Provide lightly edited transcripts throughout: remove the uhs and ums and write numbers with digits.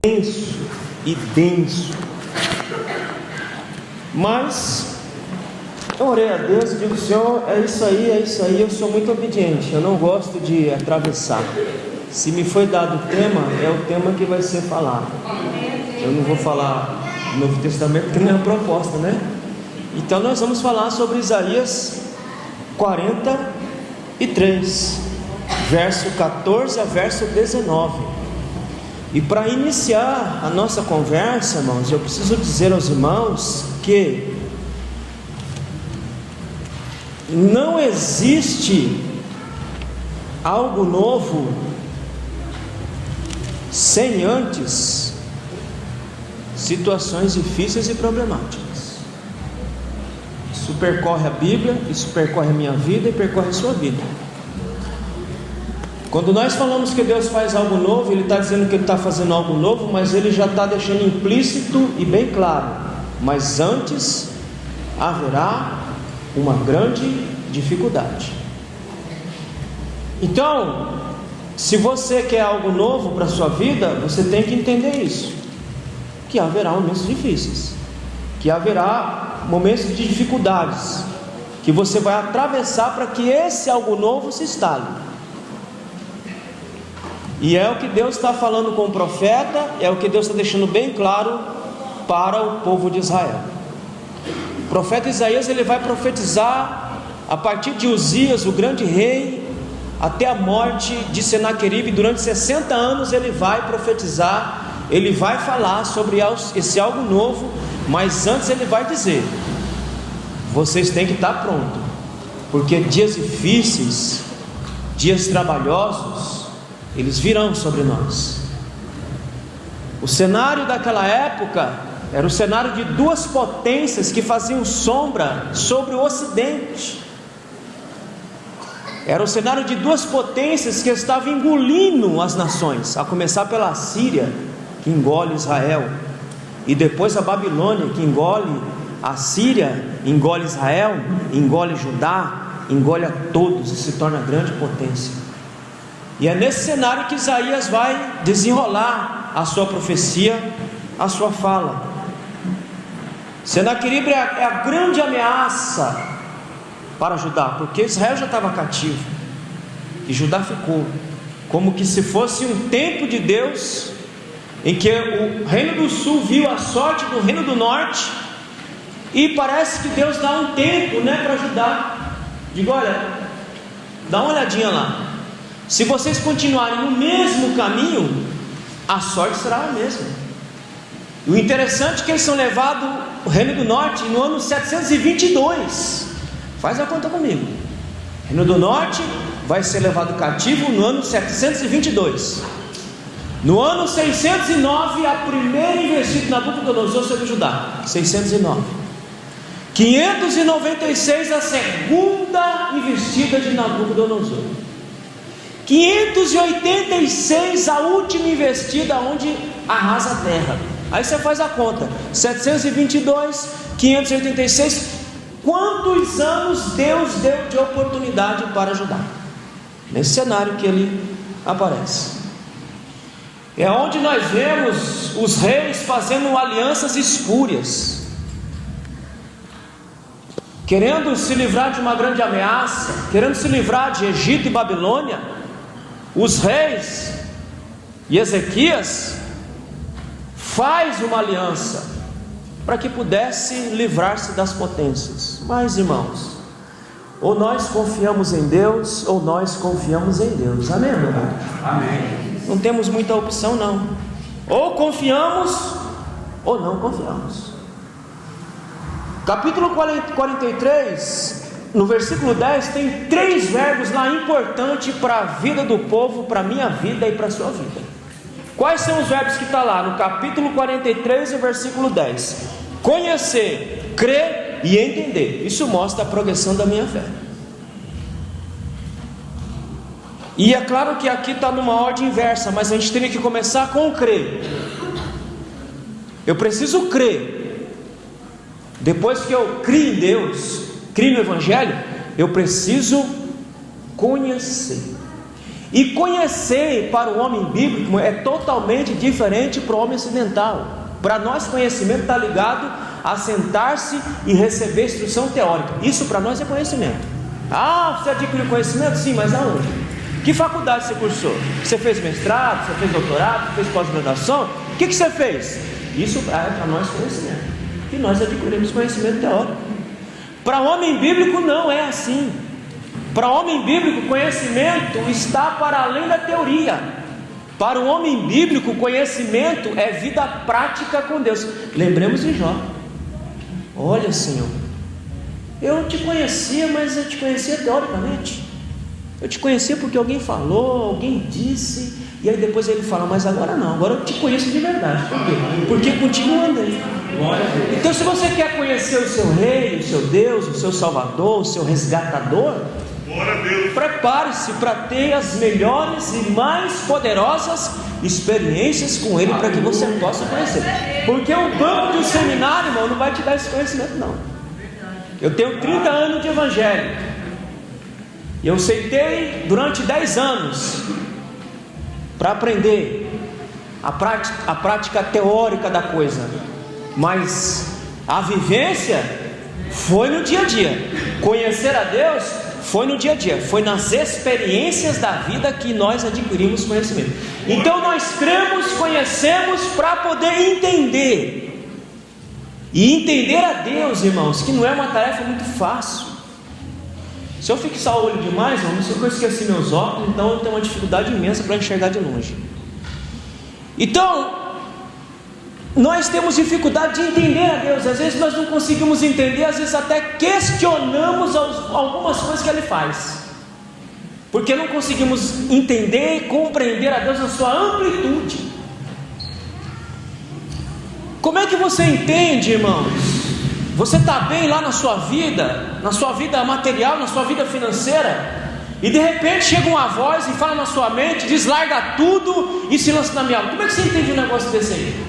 denso e denso. Mas eu orei a Deus e digo: Senhor, é isso aí, eu sou muito obediente, eu não gosto de atravessar. Se me foi dado o tema, é o tema que vai ser falado. Eu não vou falar do Novo Testamento, porque não é a proposta, né? Então nós vamos falar sobre Isaías 43, verso 14 a verso 19. E para iniciar a nossa conversa, irmãos, eu preciso dizer aos irmãos que não existe algo novo sem antes situações difíceis e problemáticas. Isso percorre a Bíblia, isso percorre a minha vida e percorre a sua vida. Quando nós falamos que Deus faz algo novo, Ele está dizendo que Ele está fazendo algo novo, mas Ele já está deixando implícito e bem claro: mas antes haverá uma grande dificuldade. Então, se você quer algo novo para a sua vida, você tem que entender isso, que haverá momentos difíceis, que haverá momentos de dificuldades, que você vai atravessar para que esse algo novo se instale. E é o que Deus está falando com o profeta, é o que Deus está deixando bem claro para o povo de Israel. O profeta Isaías, ele vai profetizar a partir de Uzias, o grande rei, até a morte de Senaqueribe. Durante 60 anos ele vai profetizar, ele vai falar sobre esse algo novo, mas antes ele vai dizer: vocês têm que estar prontos, porque dias difíceis, dias trabalhosos, eles virão sobre nós. O cenário daquela época era o cenário de duas potências que faziam sombra sobre o ocidente. Era o cenário de duas potências que estavam engolindo as nações, a começar pela Síria, que engole Israel, e depois a Babilônia, que engole a Síria, engole Israel, engole Judá, engole a todos e se torna grande potência. E é nesse cenário que Isaías vai desenrolar a sua profecia, a sua fala. Senaqueribe é a grande ameaça para Judá, porque Israel já estava cativo e Judá ficou, como que se fosse um tempo de Deus, em que o reino do sul viu a sorte do reino do norte, e parece que Deus dá um tempo, para Judá. Digo: olha, dá uma olhadinha lá, se vocês continuarem no mesmo caminho, a sorte será a mesma. E o interessante é que eles são levados, o reino do norte, no ano 722. Faz a conta comigo. O reino do norte vai ser levado cativo no ano 722. No ano 609, a primeira investida de Nabucodonosor sobre Judá. 609. 596, a segunda investida de Nabucodonosor. 586, a última investida, onde arrasa a terra. Aí você faz a conta: 722, 586. Quantos anos Deus deu de oportunidade para Judá? Nesse cenário que ele aparece, é onde nós vemos os reis fazendo alianças espúrias, querendo se livrar de uma grande ameaça, querendo se livrar de Egito e Babilônia. Os reis, e Ezequias faz uma aliança para que pudesse livrar-se das potências. Mas, irmãos, ou nós confiamos em Deus, ou nós confiamos em Deus. Amém, meu irmão? Amém. Não temos muita opção, não. Ou confiamos, ou não confiamos. Capítulo 43, no versículo 10, tem 3 verbos lá importantes para a vida do povo, para a minha vida e para a sua vida. Quais são os verbos que estão lá no capítulo 43, versículo 10? Conhecer, crer e entender. Isso mostra a progressão da minha fé. E é claro que aqui está numa ordem inversa, mas a gente teria que começar com o crer. Eu preciso crer. Depois que eu crio em Deus, crio no Evangelho, eu preciso conhecer. E conhecer para o homem bíblico é totalmente diferente para o homem ocidental. Para nós, conhecimento está ligado a sentar-se e receber instrução teórica. Isso para nós é conhecimento. Ah, você adquiriu conhecimento? Sim, mas aonde? Que faculdade você cursou? Você fez mestrado, você fez doutorado, você fez pós-graduação? O que você fez? Isso é para nós conhecimento. E nós adquirimos conhecimento teórico. Para o homem bíblico não é assim. Para o homem bíblico, conhecimento está para além da teoria. Para o homem bíblico, conhecimento é vida prática com Deus. Lembremos de Jó. Olha, Senhor, eu te conhecia, mas eu te conhecia teoricamente. Eu te conhecia porque alguém falou, alguém disse, e aí depois ele fala, mas agora não, agora eu te conheço de verdade. Por quê? Porque contigo eu andei. Então, se você quer conhecer o seu rei, o seu Deus, o seu salvador, o seu resgatador, prepare-se para ter as melhores e mais poderosas experiências com Ele, para que você possa conhecer. Porque o banco de um seminário, irmão, não vai te dar esse conhecimento, não. Eu tenho 30 anos de evangelho, e eu sentei durante 10 anos para aprender a prática teórica da coisa, mas a vivência foi no dia a dia. Conhecer a Deus foi no dia a dia, foi nas experiências da vida que nós adquirimos conhecimento. Então nós cremos, conhecemos para poder entender. E entender a Deus, irmãos, que não é uma tarefa muito fácil. Se eu fixar o olho demais, irmão, não sei que eu esqueci meus óculos, então eu tenho uma dificuldade imensa para enxergar de longe. Então, nós temos dificuldade de entender a Deus. Às vezes nós não conseguimos entender, às vezes até questionamos algumas coisas que Ele faz, porque não conseguimos entender e compreender a Deus na sua amplitude. Como é que você entende, irmãos? Você está bem lá na sua vida material, na sua vida financeira, e de repente chega uma voz e fala na sua mente, diz larga tudo e se lança na minha aula. Como é que você entende um negócio desse aí?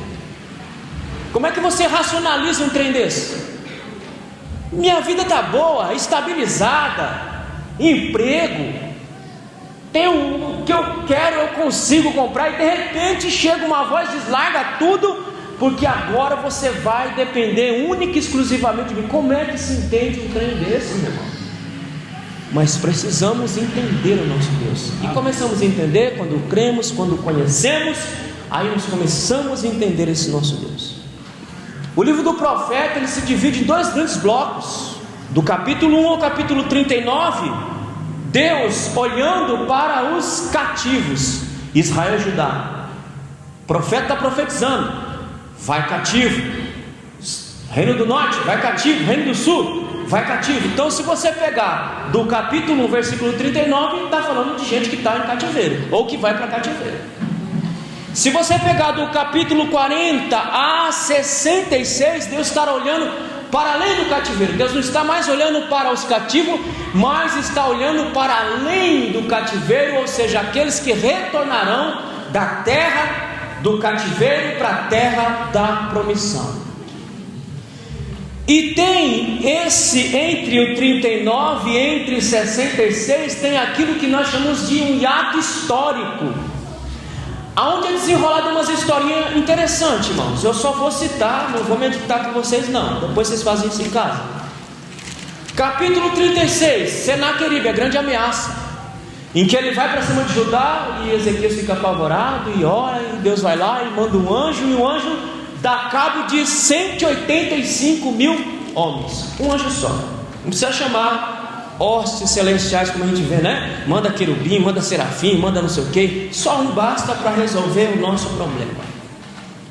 Como é que você racionaliza um trem desse? Minha vida está boa, estabilizada, emprego, tenho o que eu quero, eu consigo comprar, e de repente chega uma voz e diz larga tudo, porque agora você vai depender única e exclusivamente de mim. Como é que se entende um trem desse, meu irmão? Mas precisamos entender o nosso Deus, e começamos a entender quando cremos, quando conhecemos, aí nós começamos a entender esse nosso Deus. O livro do profeta, ele se divide em dois grandes blocos. Do capítulo 1 ao capítulo 39, Deus olhando para os cativos, Israel e Judá. O profeta está profetizando, vai cativo. Reino do norte, vai cativo. Reino do sul, vai cativo. Então, se você pegar do capítulo 1, versículo 39, está falando de gente que está em cativeiro, ou que vai para cativeiro. Se você pegar do capítulo 40 a 66, Deus está olhando para além do cativeiro. Deus não está mais olhando para os cativos, mas está olhando para além do cativeiro, ou seja, aqueles que retornarão da terra do cativeiro para a terra da promissão. E tem esse, entre o 39 e entre 66, tem aquilo que nós chamamos de um hiato histórico, aonde é desenrolado umas historinhas interessantes, irmãos. Eu só vou citar, não vou meditar com vocês não, depois vocês fazem isso em casa. Capítulo 36, Senaqueribe, a grande ameaça, em que ele vai para cima de Judá, e Ezequias fica apavorado, e ora, e Deus vai lá e manda um anjo, e o anjo dá cabo de 185 mil homens, um anjo só. Não precisa chamar hostes celestiais como a gente vê, né? Manda querubim, manda serafim, manda não sei o que. Só um basta para resolver o nosso problema.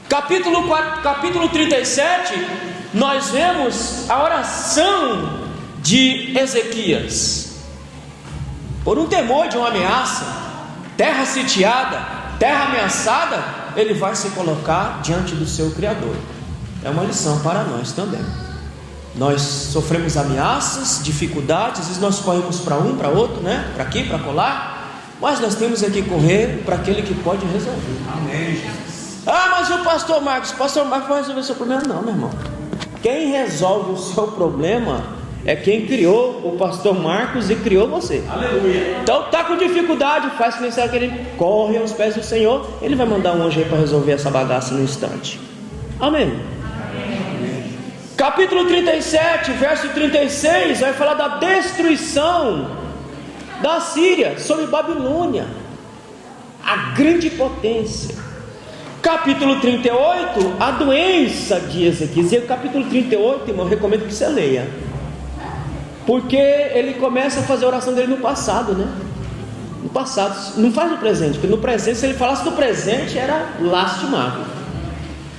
Capítulo 37, nós vemos a oração de Ezequias. Por um temor de uma ameaça, terra sitiada, terra ameaçada, ele vai se colocar diante do seu Criador. É uma lição para nós também. Nós sofremos ameaças, dificuldades, e nós corremos para um, para outro, né? Para aqui, para colar, mas nós temos que correr para aquele que pode resolver. Amém, Jesus. Ah, mas o pastor Marcos vai resolver o seu problema? Não, meu irmão. Quem resolve o seu problema é quem criou o pastor Marcos e criou você. Aleluia. Então tá com dificuldade, faz que nem será que ele corre aos pés do Senhor, Ele vai mandar um anjo aí para resolver essa bagaça no instante. Amém. Capítulo 37, verso 36, vai falar da destruição da Síria sobre Babilônia, a grande potência. Capítulo 38, a doença de Ezequias. E o capítulo 38, irmão, eu recomendo que você leia, porque ele começa a fazer a oração dele no passado, né? No passado, não faz no presente, porque no presente, se ele falasse do presente, era lastimável.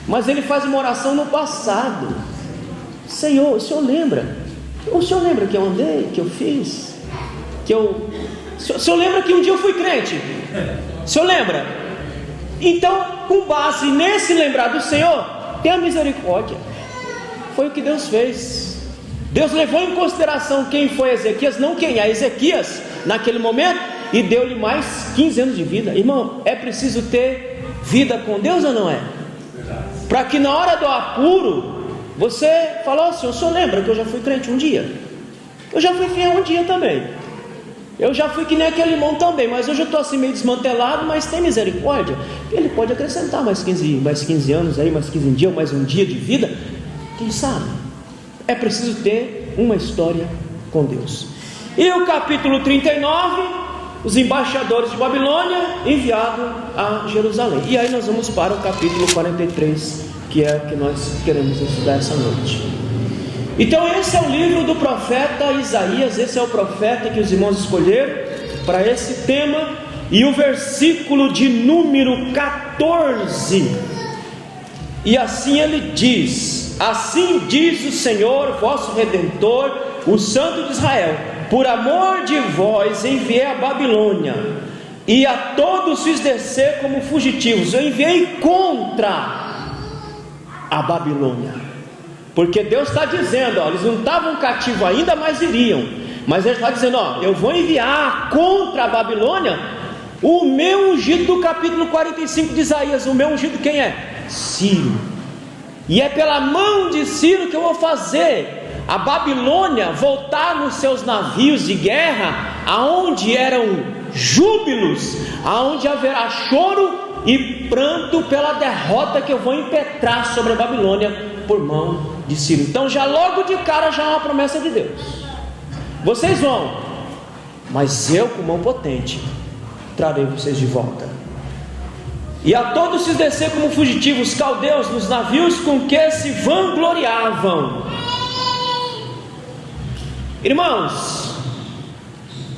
Mas ele faz uma oração no passado. Senhor, o Senhor lembra? O Senhor lembra que eu andei, que eu fiz? O Senhor lembra que um dia eu fui crente? O Senhor lembra? Então, com base nesse lembrar do Senhor, tenha misericórdia. Foi o que Deus fez. Deus levou em consideração quem foi Ezequias, não quem é Ezequias naquele momento, e deu-lhe mais 15 anos de vida. Irmão, é preciso ter vida com Deus ou não é? Para que na hora do apuro você falou assim: o senhor lembra que eu já fui crente um dia? Eu já fui fiel um dia também. Eu já fui que nem aquele irmão também, mas hoje eu estou assim meio desmantelado, mas tem misericórdia. Ele pode acrescentar mais 15 anos aí, mais 15 dias, mais um dia de vida. Quem sabe? É preciso ter uma história com Deus. E o capítulo 39, os embaixadores de Babilônia enviados a Jerusalém. E aí nós vamos para o capítulo 43, que é o que nós queremos estudar essa noite. Então esse é o livro do profeta Isaías, esse é o profeta que os irmãos escolheram para esse tema. E o versículo de número 14, e assim ele diz: assim diz o Senhor vosso Redentor, o Santo de Israel: por amor de vós enviei a Babilônia, e a todos fiz descer como fugitivos. Eu enviei contra a Babilônia, porque Deus está dizendo, ó, eles não estavam cativos ainda, mas iriam. Mas Ele está dizendo, ó, eu vou enviar contra a Babilônia o meu ungido, do capítulo 45 de Isaías. O meu ungido quem é? Ciro. E é pela mão de Ciro que eu vou fazer a Babilônia voltar nos seus navios de guerra, aonde eram júbilos, aonde haverá choro e pranto pela derrota que eu vou impetrar sobre a Babilônia por mão de Ciro. Então já logo de cara já é uma promessa de Deus: vocês vão, mas eu com mão potente trarei vocês de volta. E a todos se descer como fugitivos caldeus nos navios com que se vangloriavam. Irmãos,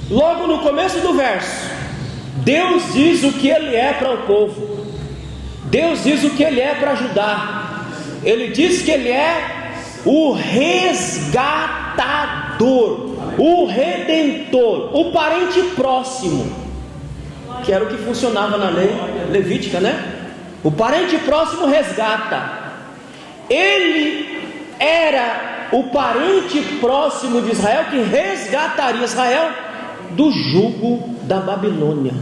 logo no começo do verso, Deus diz o que Ele é para o povo. Deus diz o que Ele é para ajudar. Ele diz que Ele é o resgatador, o redentor, o parente próximo, que era o que funcionava na lei levítica, né? O parente próximo resgata. Ele era o parente próximo de Israel que resgataria Israel do jugo da Babilônia.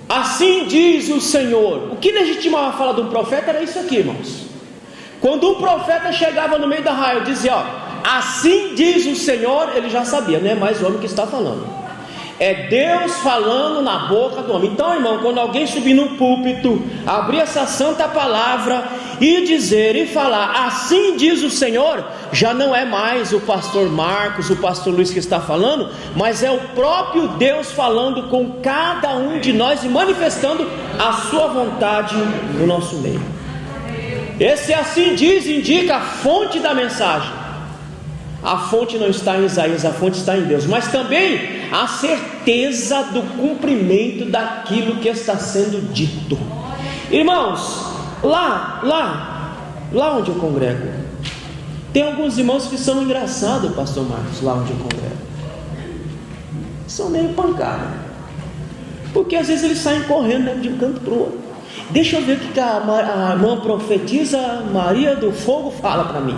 Assim diz o Senhor. O que legitimava a fala de um profeta era isso aqui, irmãos. Quando um profeta chegava no meio da arraial e dizia, ó, assim diz o Senhor, ele já sabia, não é mais o homem que está falando, é Deus falando na boca do homem. Então, irmão, quando alguém subir no púlpito, abrir essa santa palavra e dizer e falar, assim diz o Senhor, já não é mais o pastor Marcos, o pastor Luiz que está falando, mas é o próprio Deus falando com cada um de nós e manifestando a sua vontade no nosso meio. Esse assim diz indica a fonte da mensagem. A fonte não está em Isaías, a fonte está em Deus, mas também a certeza do cumprimento daquilo que está sendo dito. Irmãos, lá onde eu congrego, tem alguns irmãos que são engraçados, pastor Marcos, lá onde eu congrego, são meio pancada, porque às vezes eles saem correndo, né, de um canto para o outro. Deixa eu ver o que a irmã profetisa Maria do Fogo fala para mim.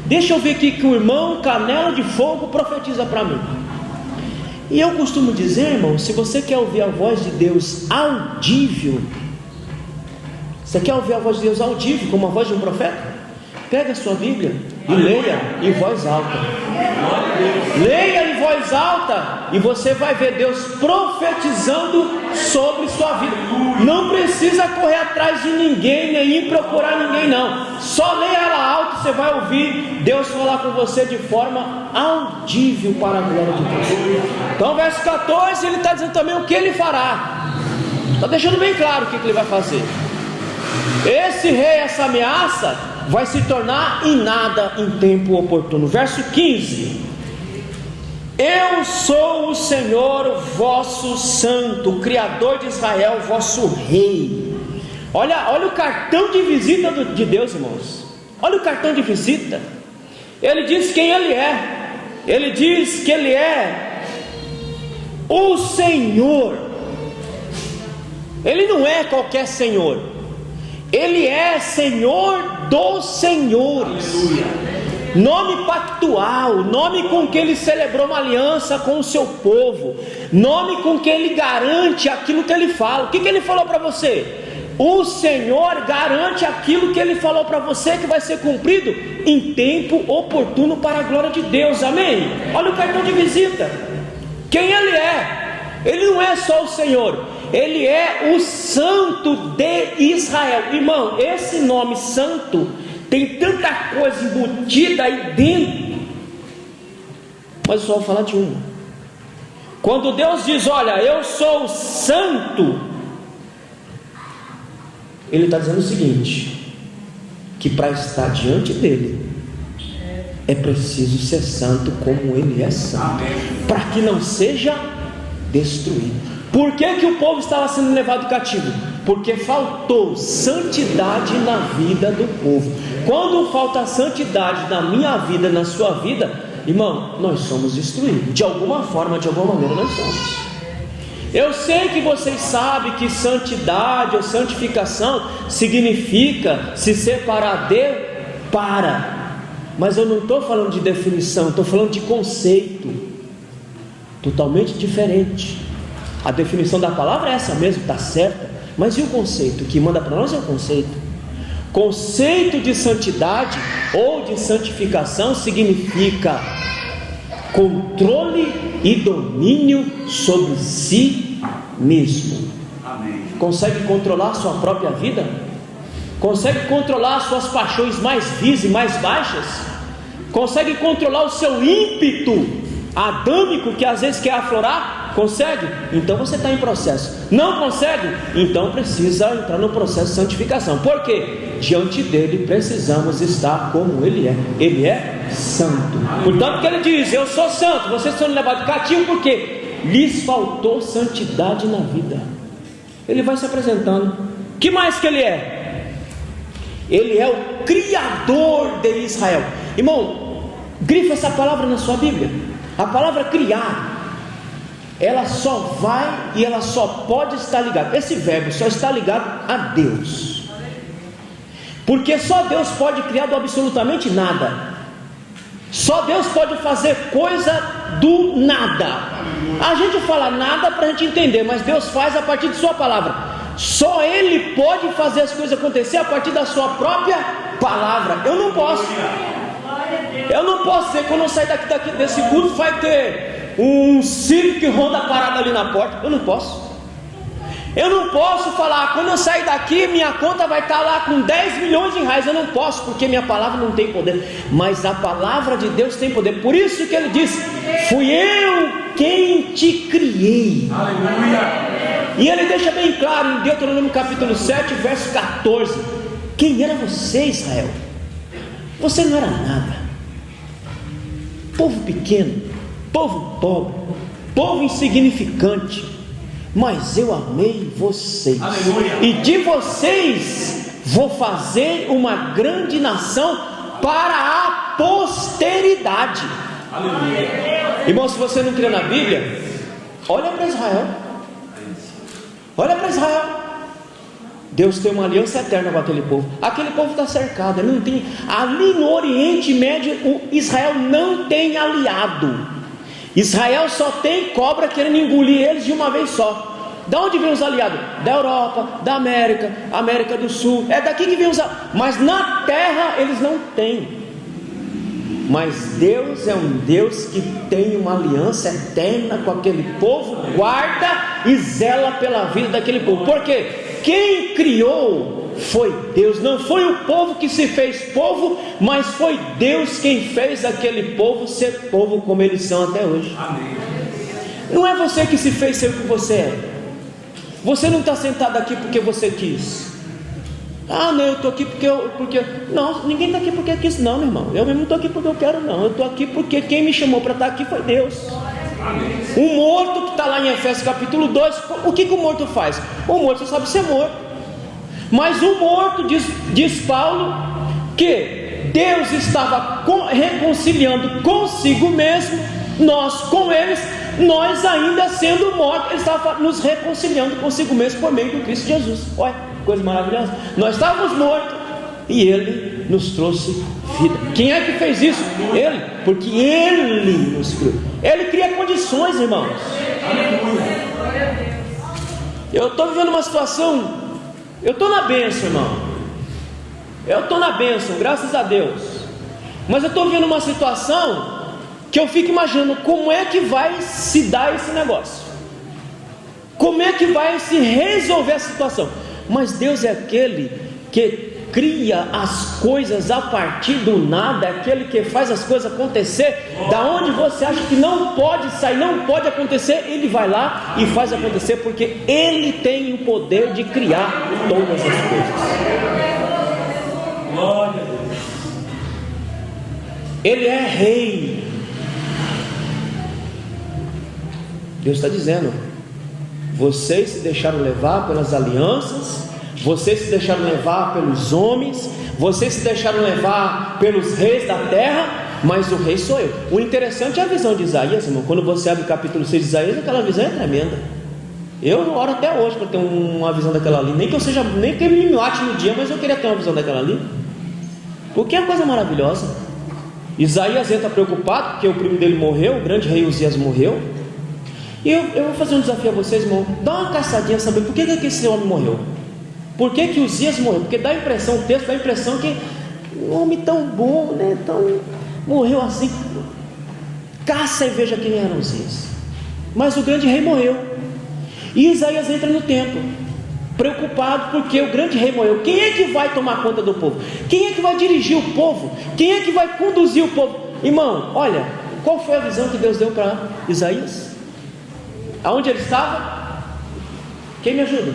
Deixa eu ver o que o irmão Canela de Fogo profetiza para mim. E eu costumo dizer, irmão, se você quer ouvir a voz de Deus audível, você quer ouvir a voz de Deus audível, como a voz de um profeta? Pega a sua Bíblia E leia em voz alta. Leia em voz alta e você vai ver Deus profetizando sobre sua vida. Não precisa correr atrás de ninguém, nem ir procurar ninguém, não. Só leia ela alto, você vai ouvir Deus falar com você de forma audível para a glória de Deus. Então, verso 14, ele está dizendo também o que ele fará. Está deixando bem claro o que ele vai fazer. Esse rei, essa ameaça, vai se tornar em nada em tempo oportuno. Verso 15: eu sou o Senhor vosso santo, o Criador de Israel, vosso rei. Olha o cartão de visita de Deus, irmãos. Olha o cartão de visita. Ele diz quem ele é. Ele diz que ele é o Senhor. Ele não é qualquer Senhor. Ele é Senhor dos senhores. Aleluia. Nome pactual, nome com que ele celebrou uma aliança com o seu povo, nome com que ele garante aquilo que ele fala. O que ele falou para você? O Senhor garante aquilo que ele falou para você, que vai ser cumprido em tempo oportuno para a glória de Deus. Amém? Olha o cartão de visita. Quem ele é? Ele não é só o Senhor, ele é o Santo de Israel. Irmão, esse nome santo tem tanta coisa embutida aí dentro, mas eu só vou falar de uma. Quando Deus diz, olha, eu sou santo, Ele está dizendo o seguinte, que para estar diante dEle, é preciso ser santo como Ele é santo, para que não seja destruído. Por que o povo estava sendo levado cativo? Porque faltou santidade na vida do povo. Quando falta santidade na minha vida, na sua vida, irmão, nós somos destruídos. De alguma forma, de alguma maneira nós somos. Eu sei que vocês sabem que santidade ou santificação significa se separar mas eu não estou falando de definição, estou falando de conceito totalmente diferente. A definição da palavra é essa mesmo, está certa, mas e o conceito? O que manda para nós é o conceito. Conceito de santidade ou de santificação significa controle e domínio sobre si mesmo. Amém. Consegue controlar a sua própria vida? Consegue controlar as suas paixões mais vis e mais baixas? Consegue controlar o seu ímpeto adâmico que às vezes quer aflorar? Consegue? Então você está em processo. Não consegue? Então precisa entrar no processo de santificação. Por quê? Diante dele precisamos estar como ele é. Ele é santo. Portanto que ele diz, eu sou santo. Vocês estão levados cativo porque lhes faltou santidade na vida. Ele vai se apresentando. Que mais que ele é? Ele é o Criador de Israel. Irmão, grifa essa palavra na sua Bíblia. A palavra criar, ela só vai e ela só pode estar ligada. Esse verbo só está ligado a Deus, porque só Deus pode criar do absolutamente nada. Só Deus pode fazer coisa do nada. A gente fala nada para a gente entender, mas Deus faz a partir de sua palavra. Só Ele pode fazer as coisas acontecer a partir da sua própria palavra. Eu não posso dizer, quando eu sair daqui desse culto vai ter um Civic Honda parado ali na porta. Eu não posso falar, quando eu sair daqui minha conta vai estar lá com 10 milhões de reais. Eu não posso, porque minha palavra não tem poder, mas a palavra de Deus tem poder. Por isso que ele diz, fui eu quem te criei. Aleluia. E ele deixa bem claro em Deuteronômio capítulo 7 verso 14, quem era você, Israel? Você não era nada, povo pequeno, povo pobre, povo insignificante, mas eu amei vocês. Aleluia. E de vocês vou fazer uma grande nação para a posteridade. Aleluia. Irmão, se você não crê na Bíblia, olha para Israel. Olha para Israel. Deus tem uma aliança eterna com aquele povo. Aquele povo está cercado, ele não tem, ali no Oriente Médio, Israel não tem aliado. Israel só tem cobra querendo engolir eles de uma vez só. Da onde vem os aliados? Da Europa, da América, América do Sul. É daqui que vem os aliados. Mas na terra eles não têm. mas Deus é um Deus que tem uma aliança eterna com aquele povo, guarda e zela pela vida daquele povo. Por quê? Quem criou foi Deus, não foi o povo que se fez povo, mas foi Deus quem fez aquele povo ser povo como eles são até hoje. Amém. Não é você que se fez ser o que você é. Você não está sentado aqui porque você quis. Ah, não, eu estou aqui porque... Não, ninguém está aqui porque quis, não, meu irmão. Eu mesmo não estou aqui porque eu quero, não. Eu estou aqui porque quem me chamou para estar aqui foi Deus. O morto que está lá em Efésios capítulo 2, o que o morto faz? O morto só sabe ser morto. Mas o morto, diz Paulo, que Deus estava reconciliando consigo mesmo, nós com eles, nós ainda sendo mortos, Ele estava nos reconciliando consigo mesmo por meio do Cristo Jesus. Olha, coisa maravilhosa. Nós estávamos mortos e Ele nos trouxe vida. Quem é que fez isso? Ele, porque Ele nos criou. Ele cria condições, irmãos. Eu estou vivendo uma situação, eu estou na bênção, irmão. Eu estou na bênção, graças a Deus. Mas eu estou vivendo uma situação que eu fico imaginando como é que vai se dar esse negócio, como é que vai se resolver a situação. Mas Deus é aquele que cria as coisas a partir do nada, é aquele que faz as coisas acontecer, da onde você acha que não pode sair, não pode acontecer, Ele vai lá e faz acontecer, porque Ele tem o poder de criar todas as coisas. Glória a Deus. Ele é rei. Deus está dizendo: vocês se deixaram levar pelas alianças, vocês se deixaram levar pelos homens, vocês se deixaram levar pelos reis da terra, mas o rei sou eu. O interessante é a visão de Isaías, irmão. Quando você abre o capítulo 6 de Isaías, aquela visão é tremenda. Eu oro até hoje para ter uma visão daquela ali. Nem que eu me mate no dia, mas eu queria ter uma visão daquela ali, porque é uma coisa maravilhosa. Isaías entra preocupado porque o primo dele morreu, o grande rei Uzias morreu. E eu vou fazer um desafio a vocês, irmão. Dá uma caçadinha, saber por que esse homem morreu. Por que Uzias morreu? Porque dá a impressão, o texto dá a impressão que um homem tão bom, né, morreu assim. Caça e veja quem era Uzias. Mas o grande rei morreu. E Isaías entra no templo, preocupado porque o grande rei morreu. Quem é que vai tomar conta do povo? Quem é que vai dirigir o povo? Quem é que vai conduzir o povo? Irmão, olha, qual foi a visão que Deus deu para Isaías? Aonde ele estava? Quem me ajuda?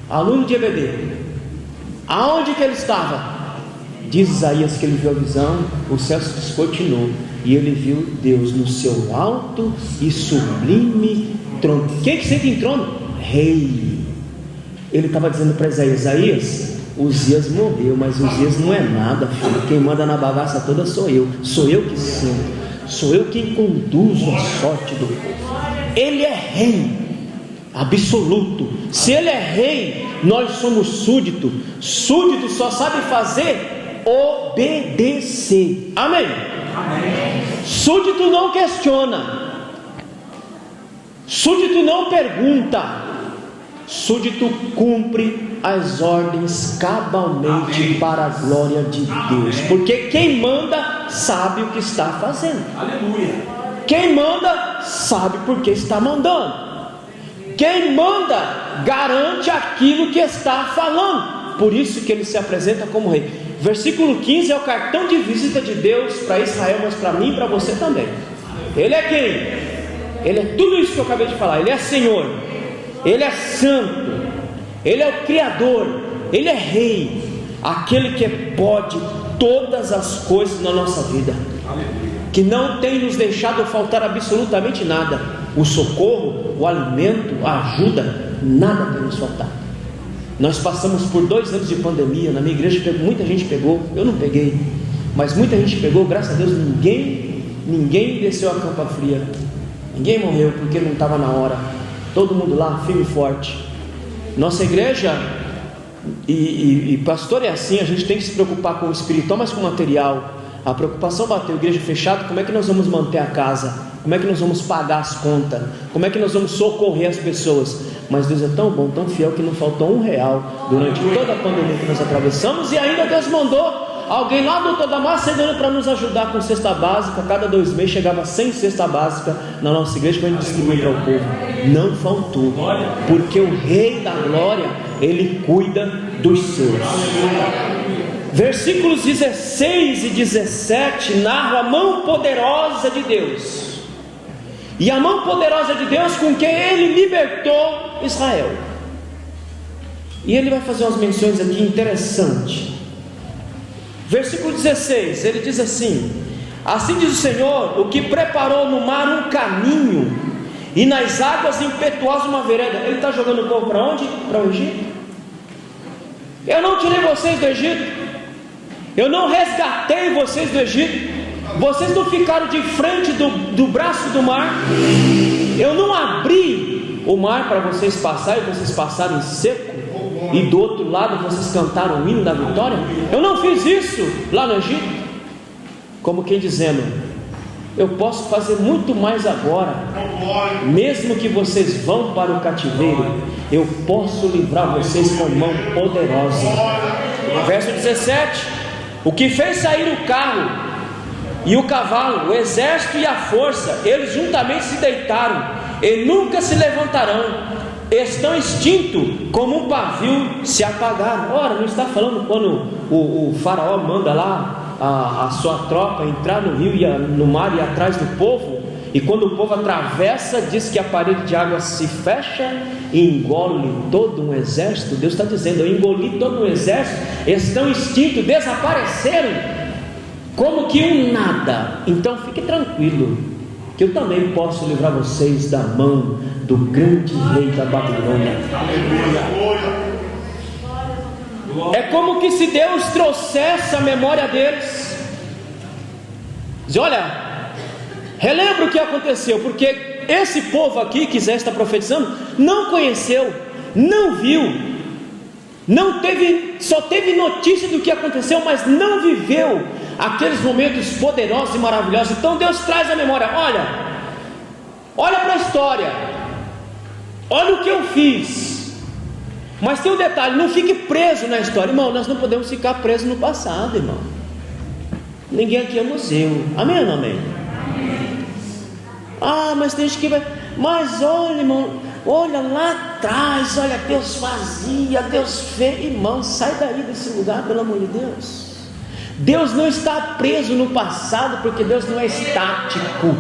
Aluno de EBD. Aonde que ele estava? Diz Isaías que ele viu a visão, o céu se descortinou e ele viu Deus no seu alto e sublime trono. Quem que senta em trono? Rei. Ele estava dizendo para Isaías: Uzias morreu, mas Uzias não é nada, filho. Quem manda na bagaça toda sou eu que sinto, sou eu quem conduzo a sorte do povo. Ele é rei absoluto. Se Ele é rei, nós somos súdito. Súdito só sabe fazer obedecer. Amém? Amém. Súdito não questiona, súdito não pergunta, súdito cumpre as ordens cabalmente. Amém. Para a glória de Deus. Amém. Porque quem manda sabe o que está fazendo. Aleluia. Quem manda sabe por que está mandando. Quem manda garante aquilo que está falando. Por isso que ele se apresenta como rei. Versículo 15 é o cartão de visita de Deus para Israel, mas para mim e para você também. Ele é quem? Ele é tudo isso que eu acabei de falar. Ele é Senhor, Ele é Santo, Ele é o Criador, Ele é Rei, aquele que pode todas as coisas na nossa vida, que não tem nos deixado faltar absolutamente nada. O socorro, o alimento, a ajuda, nada tem nos faltado. Nós passamos por 2 anos de pandemia. Na minha igreja muita gente pegou, eu não peguei, mas muita gente pegou. Graças a Deus ninguém desceu a campa fria, ninguém morreu porque não estava na hora. Todo mundo lá firme e forte. Nossa igreja e pastor é assim. A gente tem que se preocupar com o espiritual, mas com o material. A preocupação bateu, igreja fechada, como é que nós vamos manter a casa? Como é que nós vamos pagar as contas? Como é que nós vamos socorrer as pessoas? Mas Deus é tão bom, tão fiel, que não faltou R$1 durante toda a pandemia que nós atravessamos. E ainda Deus mandou alguém lá do outro lado chegando para nos ajudar com cesta básica. Cada 2 meses chegava 100 cesta básica na nossa igreja para a gente distribuir para o povo. Não faltou, porque o Rei da Glória, Ele cuida dos seus. Versículos 16 e 17 narram a mão poderosa de Deus. E a mão poderosa de Deus com quem Ele libertou Israel. E ele vai fazer umas menções aqui interessantes. Versículo 16, ele diz assim: assim diz o Senhor, o que preparou no mar um caminho, e nas águas impetuosas uma vereda. Ele está jogando o povo para onde? Para o Egito. Eu não tirei vocês do Egito, eu não resgatei vocês do Egito, vocês não ficaram de frente do braço do mar, eu não abri o mar para vocês passarem, e vocês passaram em seco, e do outro lado vocês cantaram o hino da vitória. Eu não fiz isso lá no Egito. Como quem dizendo, eu posso fazer muito mais agora. Mesmo que vocês vão para o cativeiro, eu posso livrar vocês com mão poderosa. Verso 17: o que fez sair o carro e o cavalo, o exército e a força, eles juntamente se deitaram e nunca se levantarão, estão extintos como um pavio se apagaram. Ora, não está falando quando o faraó manda lá a sua tropa entrar no rio, no mar e atrás do povo, e quando o povo atravessa, diz que a parede de água se fecha e engole todo um exército. Deus está dizendo, eu engoli todo um exército, estão extintos, desapareceram como que um nada. Então fique tranquilo, que eu também posso livrar vocês da mão do grande rei da Babilônia. É como que se Deus trouxesse a memória deles, diz, olha, relembra o que aconteceu, porque esse povo aqui que Zé está profetizando não conheceu, não viu, não teve, só teve notícia do que aconteceu, mas não viveu aqueles momentos poderosos e maravilhosos. Então Deus traz a memória, olha para a história, olha o que eu fiz. Mas tem um detalhe, não fique preso na história, irmão. Nós não podemos ficar presos no passado, irmão. Ninguém aqui é museu, amém ou não amém? Mas tem gente que vai, mas olha, irmão, olha lá atrás, olha, Deus fazia, Deus fez. Irmão, sai daí desse lugar, pelo amor de Deus. Deus não está preso no passado, porque Deus não é estático.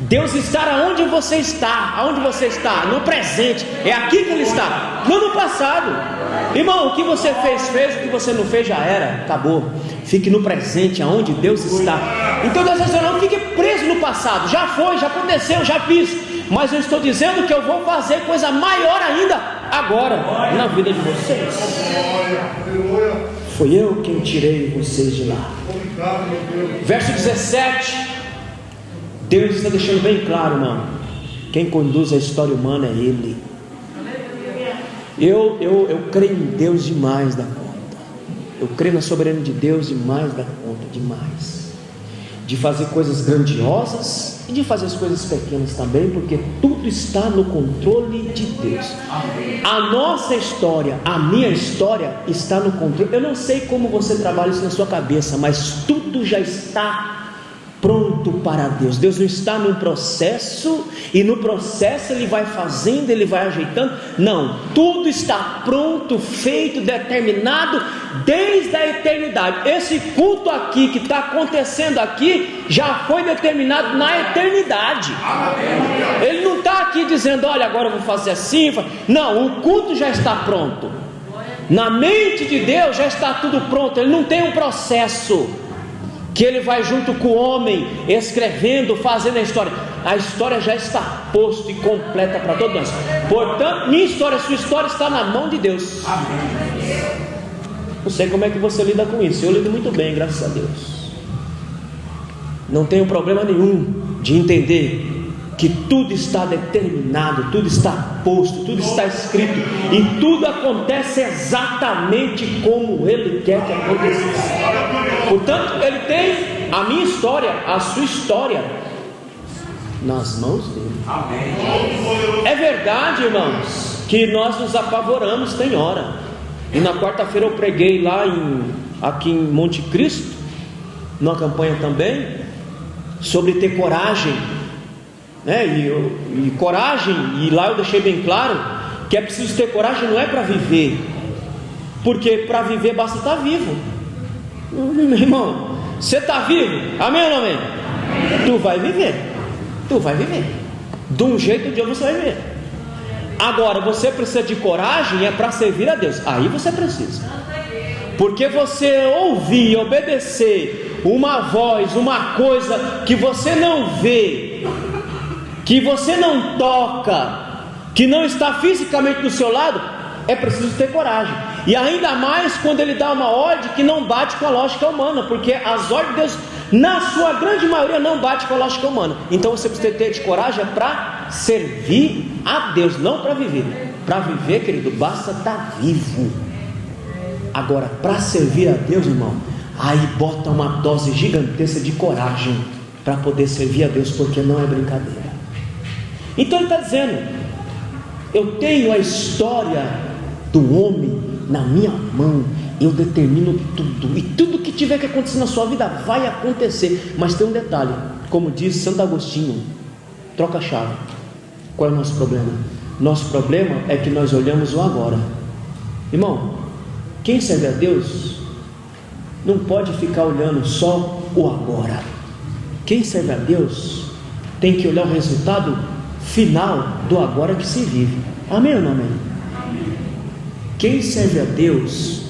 Deus está aonde você está, no presente, é aqui que Ele está, não no passado. Irmão, o que você fez, o que você não fez já era, acabou. Fique no presente, aonde Deus está. Então Deus está dizendo, não fique preso no passado, já foi, já aconteceu, já fiz, mas eu estou dizendo que eu vou fazer coisa maior ainda, agora, na vida de vocês. Foi eu quem tirei vocês de lá. Verso 17, Deus está deixando bem claro, irmão, quem conduz a história humana é Ele. Eu creio em Deus demais da conta. Eu creio na soberania de Deus demais da conta, demais. De fazer coisas grandiosas e de fazer as coisas pequenas também, porque tudo está no controle de Deus. A nossa história, a minha história está no controle. Eu não sei como você trabalha isso na sua cabeça, mas tudo já está pronto para Deus. Deus não está num processo e no processo Ele vai fazendo, Ele vai ajeitando. Não, tudo está pronto, feito, determinado desde a eternidade. Esse culto aqui que está acontecendo aqui já foi determinado na eternidade. Ele não está aqui dizendo, olha, agora eu vou fazer assim. Não, o culto já está pronto. Na mente de Deus já está tudo pronto. Ele não tem um processo que Ele vai junto com o homem, escrevendo, fazendo a história já está posta e completa para todos nós. Portanto, minha história, sua história está na mão de Deus. Não sei como é que você lida com isso, eu lido muito bem, graças a Deus. Não tenho problema nenhum de entender que tudo está determinado, tudo está posto, tudo está escrito, e tudo acontece exatamente como Ele quer que acontecesse. Portanto, Ele tem a minha história, a sua história nas mãos dele. É verdade, irmãos, que nós nos apavoramos, tem hora. E na quarta-feira eu preguei lá aqui em Monte Cristo, numa campanha também, sobre ter coragem, né? E coragem, e lá eu deixei bem claro que é preciso ter coragem, não é para viver, porque para viver basta estar vivo. Meu irmão, você está vivo? Amém ou não amém? Tu vai viver, de um jeito ou de outro você vai viver. Agora, você precisa de coragem, é para servir a Deus, aí você precisa, porque você ouvir e obedecer uma voz, uma coisa que você não vê, que você não toca, que não está fisicamente do seu lado, é preciso ter coragem. E ainda mais quando ele dá uma ordem que não bate com a lógica humana, porque as ordens de Deus, na sua grande maioria, não bate com a lógica humana. Então você precisa ter de coragem para servir a Deus, não para viver. Para viver, querido, basta estar vivo. Agora, para servir a Deus, irmão, aí bota uma dose gigantesca de coragem para poder servir a Deus, porque não é brincadeira. Então ele está dizendo: eu tenho a história do homem na minha mão, eu determino tudo, e tudo que tiver que acontecer na sua vida vai acontecer. Mas tem um detalhe, como diz Santo Agostinho: troca a chave. Qual é o nosso problema? Nosso problema é que nós olhamos o agora. Irmão, quem serve a Deus não pode ficar olhando só o agora. Quem serve a Deus tem que olhar o resultado final do agora que se vive. Amém ou não amém? Quem serve a Deus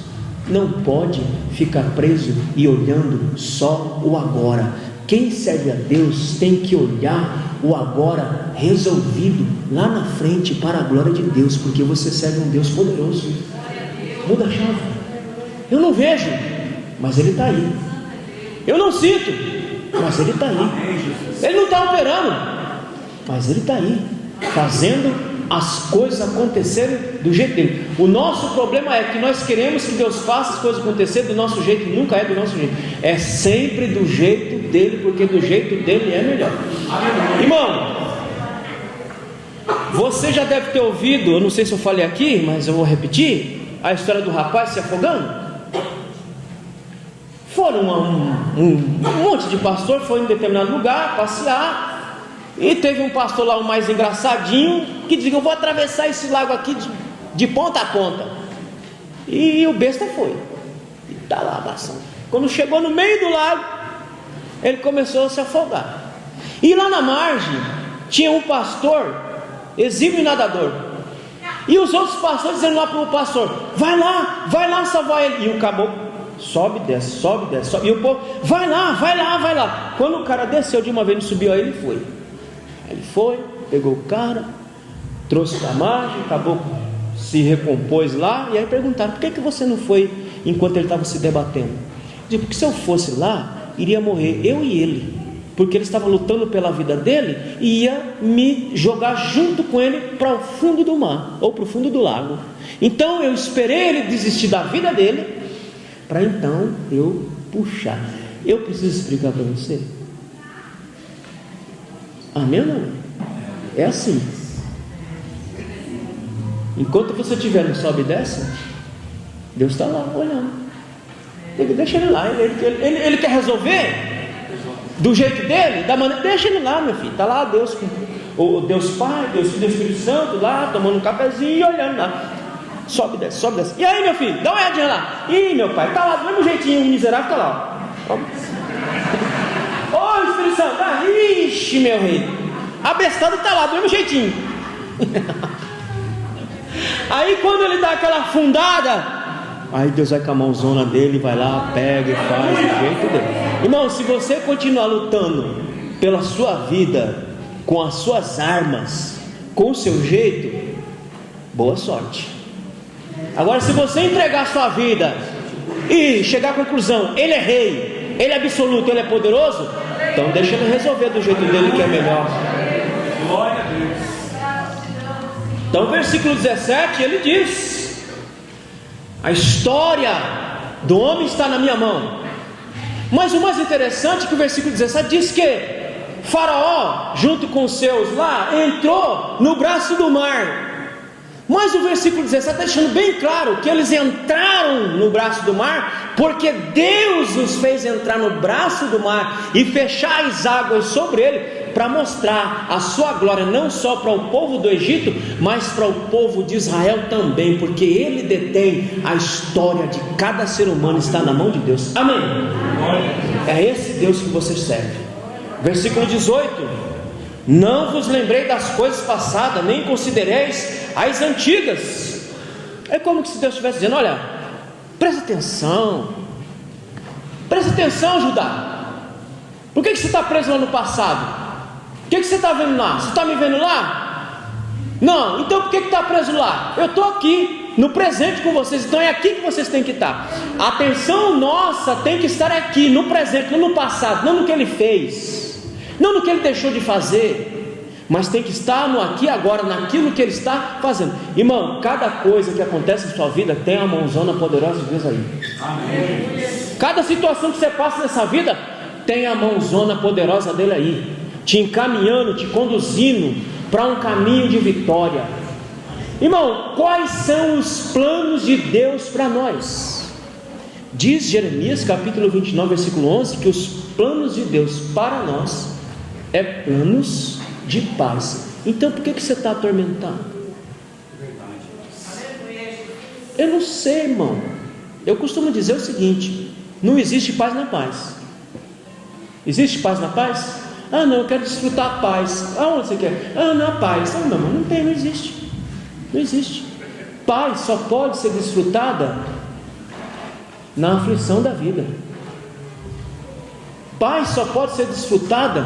não pode ficar preso e olhando só o agora. Quem serve a Deus tem que olhar o agora resolvido lá na frente para a glória de Deus, porque você serve um Deus poderoso. Muda a chave. Eu não vejo, mas Ele está aí. Eu não sinto, mas Ele está aí. Ele não está operando, mas Ele está aí, fazendo as coisas acontecerem do jeito dele. O nosso problema é que nós queremos que Deus faça as coisas acontecerem do nosso jeito. Nunca é do nosso jeito, é sempre do jeito dele, porque do jeito dele é melhor. Irmão, você já deve ter ouvido, eu não sei se eu falei aqui, mas eu vou repetir, a história do rapaz se afogando. Foram um monte de pastor, foi em determinado lugar passear, e teve um pastor lá, o mais engraçadinho, que dizia: eu vou atravessar esse lago aqui de ponta a ponta. E o besta foi, e está lá abraçando. Quando chegou no meio do lago, ele começou a se afogar. E lá na margem tinha um pastor, exímio nadador, e os outros pastores dizendo lá para o pastor: vai lá salvar ele. E o caboclo sobe, desce, sobe, desce, sobe. E o povo: vai lá. Quando o cara desceu de uma vez, não subiu, aí ele foi. Ele foi, pegou o cara, trouxe para a margem, acabou, se recompôs lá. E aí perguntaram: por que você não foi enquanto ele estava se debatendo? Eu disse: porque se eu fosse lá, iria morrer eu e ele, porque ele estava lutando pela vida dele e ia me jogar junto com ele para o fundo do mar, ou para o fundo do lago. Então eu esperei ele desistir da vida dele, para então eu puxar. Eu preciso explicar para você? Amém ou não? É assim. Enquanto você estiver no sobe e desce, Deus está lá olhando. Deixa ele lá. Ele quer resolver do jeito dele, da maneira. Deixa ele lá, meu filho. Está lá Deus, o Deus Pai, Deus Filho, Deus Espírito Santo, lá tomando um cafezinho e olhando lá. Sobe e desce, sobe e desce. E aí, meu filho, dá uma olhadinha lá. Ih, meu pai, está lá do mesmo jeitinho, o miserável está lá. Ô, Espírito Santo, ixi, meu rei, abestado está lá do mesmo jeitinho. Aí quando ele dá aquela afundada, aí Deus vai com a mãozona dele, vai lá, pega e faz do jeito dele. Irmão, se você continuar lutando pela sua vida, com as suas armas, com o seu jeito, boa sorte. Agora, se você entregar a sua vida e chegar à conclusão: Ele é rei, Ele é absoluto, Ele é poderoso, então deixa Ele resolver do jeito dele, que é melhor. Glória a Deus. Então, versículo 17, ele diz: a história do homem está na minha mão. Mas o mais interessante é que o versículo 17 diz que Faraó, junto com os seus lá, entrou no braço do mar. Mas o versículo 17 está deixando bem claro que eles entraram no braço do mar porque Deus os fez entrar no braço do mar e fechar as águas sobre ele, para mostrar a sua glória não só para o povo do Egito, mas para o povo de Israel também, porque ele detém a história de cada ser humano, está na mão de Deus. Amém? É esse Deus que você serve. Versículo 18: não vos lembrei das coisas passadas, nem considereis as antigas. É como se Deus estivesse dizendo: olha, presta atenção, Judá. Por que você está preso lá no passado? O que você está vendo lá? Você está me vendo lá? Não, então por que está preso lá? Eu estou aqui, no presente com vocês, então é aqui que vocês têm que estar. A atenção nossa tem que estar aqui, no presente, não no passado, não no que ele fez, não no que ele deixou de fazer, mas tem que estar no aqui e agora, naquilo que ele está fazendo. Irmão, cada coisa que acontece na sua vida tem uma mãozona poderosa de Deus aí. Amém. Cada situação que você passa nessa vida tem a mãozona poderosa dele aí, te encaminhando, te conduzindo para um caminho de vitória. Irmão, quais são os planos de Deus para nós? Diz Jeremias capítulo 29 versículo 11 que os planos de Deus para nós é planos de paz. Então por que você está atormentado? Eu não sei, irmão. Eu costumo dizer o seguinte: não existe paz na paz. Existe paz na paz? Ah, não, eu quero desfrutar a paz. Aonde você quer? Ah, não, a paz. Ah, não tem, não existe. Não existe. Paz só pode ser desfrutada na aflição da vida. Paz só pode ser desfrutada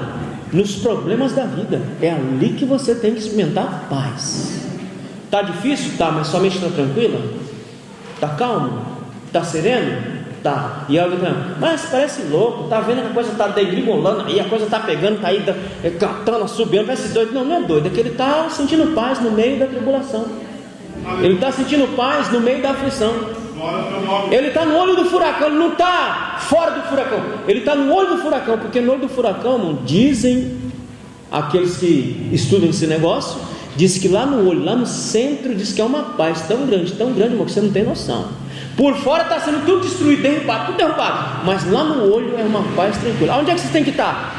nos problemas da vida. É ali que você tem que experimentar paz. Está difícil? Tá, mas sua mente está tranquila? Está calmo? Está sereno? Tá. E alguém tá, mas parece louco, tá vendo que a coisa está degringolando aí, a coisa está pegando, está aí cantando, subindo, parece doido. Não, não é doido, é que ele está sentindo paz no meio da tribulação. Ele está sentindo paz no meio da aflição. Ele está no olho do furacão, ele não está fora do furacão, ele está no olho do furacão, porque no olho do furacão, irmão, dizem aqueles que estudam esse negócio, diz que lá no olho, lá no centro, diz que é uma paz tão grande, irmão, que você não tem noção. Por fora está sendo tudo destruído, derrubado, tudo derrubado, mas lá no olho é uma paz tranquila. Onde é que vocês têm que estar?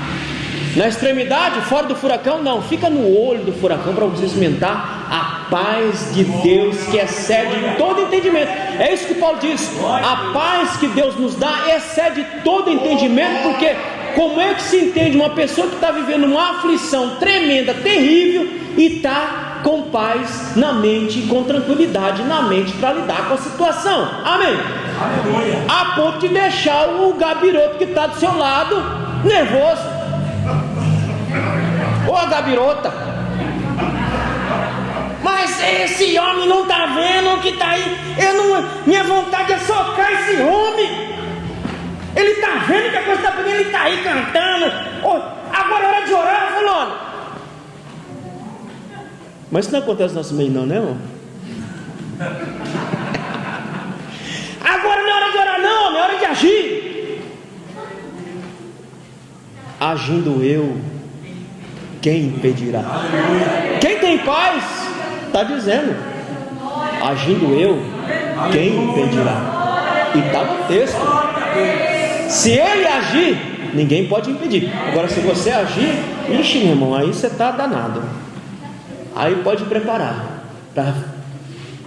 Na extremidade, fora do furacão? Não, fica no olho do furacão para você experimentar a paz de Deus que excede todo entendimento. É isso que Paulo diz: a paz que Deus nos dá excede todo entendimento. Porque como é que se entende uma pessoa que está vivendo uma aflição tremenda, terrível, e está com paz na mente, com tranquilidade na mente para lidar com a situação? Amém? Aleluia. A ponto de deixar o gabiroto que está do seu lado nervoso. Ô gabirota, mas esse homem não está vendo o que está aí? Minha vontade é socar esse homem. Ele está vendo que a coisa está pegando, ele está aí cantando. Agora é hora de orar, fulano. Mas isso não acontece no nosso meio não, né, irmão? Agora não é hora de orar não, é hora de agir. Agindo eu, quem impedirá? Quem tem paz, está dizendo: agindo eu, quem impedirá? E está no texto. Se ele agir, ninguém pode impedir. Agora se você agir, ixi, meu irmão, aí você está danado. Aí pode preparar para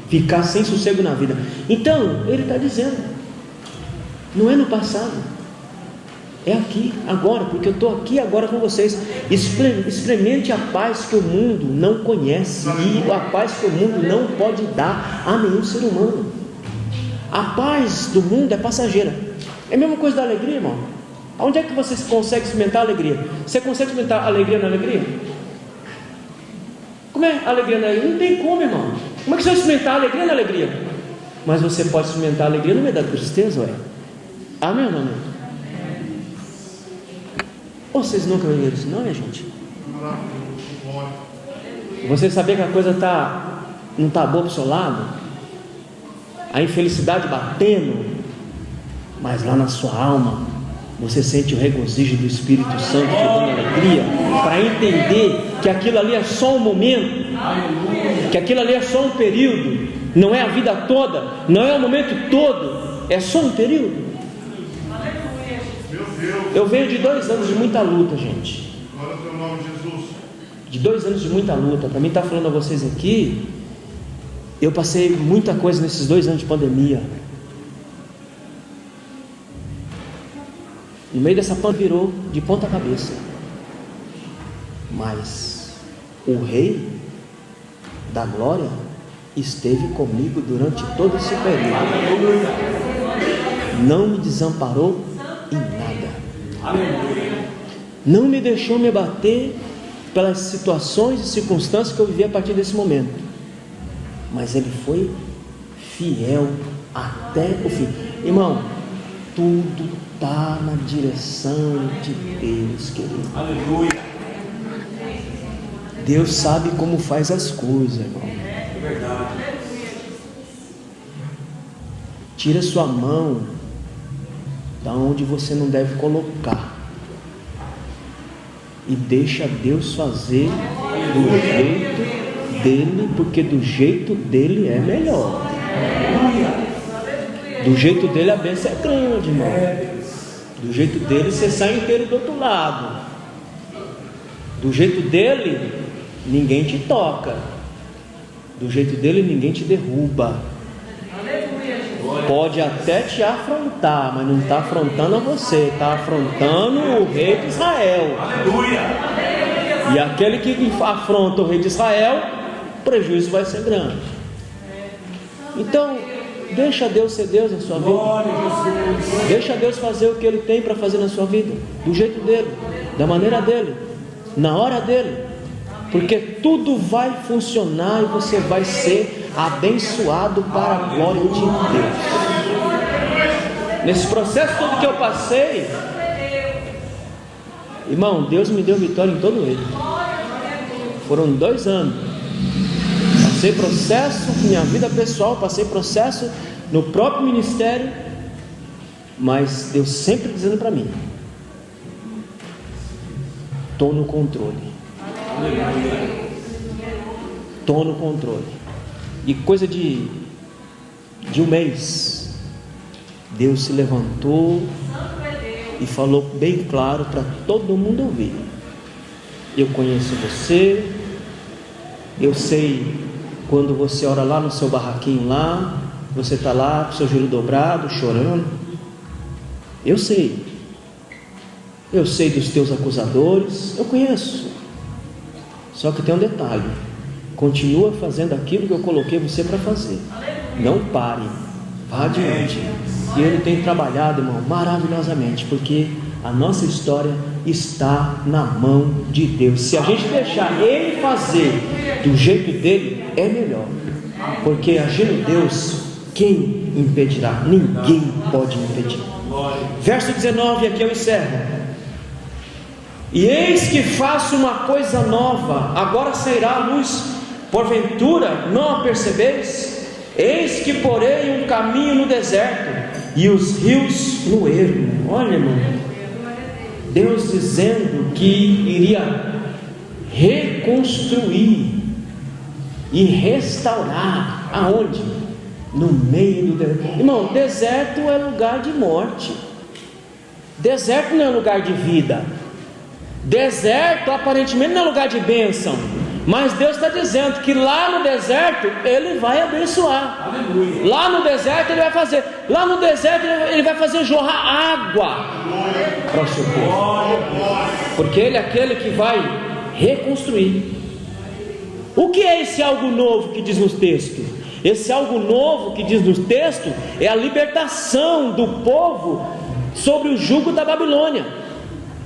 ficar sem sossego na vida. Então, ele está dizendo: não é no passado, é aqui, agora, porque eu estou aqui agora com vocês. Experimente a paz que o mundo não conhece, e a paz que o mundo não pode dar a nenhum ser humano. A paz do mundo é passageira. É a mesma coisa da alegria, irmão. Onde é que você consegue experimentar a alegria? Você consegue experimentar a alegria na alegria? Como é a alegria na alegria? Não tem como, irmão. Como é que você vai experimentar a alegria na alegria? Mas você pode experimentar a alegria no meio da tristeza, ué. Amém ou não, amém? Ou vocês nunca viram isso, não, minha gente? Você saber que a coisa não está boa para o seu lado, a infelicidade batendo, mas lá na sua alma você sente o regozijo do Espírito Santo te dando alegria, para entender que aquilo ali é só um momento, que aquilo ali é só um período, não é a vida toda, não é o momento todo, é só um período. Eu venho de 2 anos de muita luta, gente. Glória ao teu nome, Jesus. De 2 anos de muita luta. Para mim estar falando a vocês aqui, eu passei muita coisa nesses 2 anos de pandemia. No meio dessa pandemia virou de ponta cabeça. Mas o Rei da Glória esteve comigo durante todo esse período. Não me desamparou em nada. Não me deixou me abater pelas situações e circunstâncias que eu vivi a partir desse momento. Mas Ele foi fiel até o fim. Irmão, tudo está na direção de Deus, querido. Aleluia. Deus sabe como faz as coisas, irmão. É verdade. Tira sua mão da onde você não deve colocar e deixa Deus fazer do jeito dele, porque do jeito dele é melhor. Do jeito dele a bênção é grande, irmão. Do jeito dele você sai inteiro do outro lado. Do jeito dele ninguém te toca. Do jeito dele ninguém te derruba. Pode até te afrontar, mas não está afrontando a você, está afrontando o rei de Israel. E aquele que afronta o rei de Israel, o prejuízo vai ser grande. Então, deixa Deus ser Deus na sua vida. Deixa Deus fazer o que Ele tem para fazer na sua vida, do jeito dele, da maneira dele, na hora dele, porque tudo vai funcionar e você vai ser abençoado para a glória de Deus. Nesse processo todo que eu passei, irmão, Deus me deu vitória em todo ele. Foram 2 anos. Passei processo na minha vida pessoal, passei processo no próprio ministério, mas Deus sempre dizendo para mim: estou no controle. Estou no controle. E coisa de 1 mês, Deus se levantou e falou bem claro para todo mundo ouvir: eu conheço você, eu sei quando você ora lá no seu barraquinho lá, você está lá com o seu joelho dobrado, chorando. Eu sei dos teus acusadores, eu conheço. Só que tem um detalhe: continua fazendo aquilo que eu coloquei você para fazer. Não pare, vá adiante. E Ele tem trabalhado, irmão, maravilhosamente, porque a nossa história está na mão de Deus. Se a gente deixar Ele fazer do jeito dele, é melhor, porque agindo Deus, quem impedirá? Ninguém pode impedir. Verso 19, aqui eu encerro: e eis que faço uma coisa nova, agora sairá a luz, porventura não a percebeis? Eis que porei um caminho no deserto e os rios no ermo. Olha, irmão, Deus dizendo que iria reconstruir e restaurar. Aonde? No meio do deserto. Irmão, deserto é lugar de morte. Deserto não é lugar de vida. Deserto aparentemente não é lugar de bênção. Mas Deus está dizendo que lá no deserto Ele vai abençoar. Aleluia. Lá no deserto Ele vai fazer. Lá no deserto Ele vai fazer jorrar água para o seu povo. Porque Ele é aquele que vai reconstruir. O que é esse algo novo que diz no texto? Esse algo novo que diz no texto é a libertação do povo sobre o jugo da Babilônia.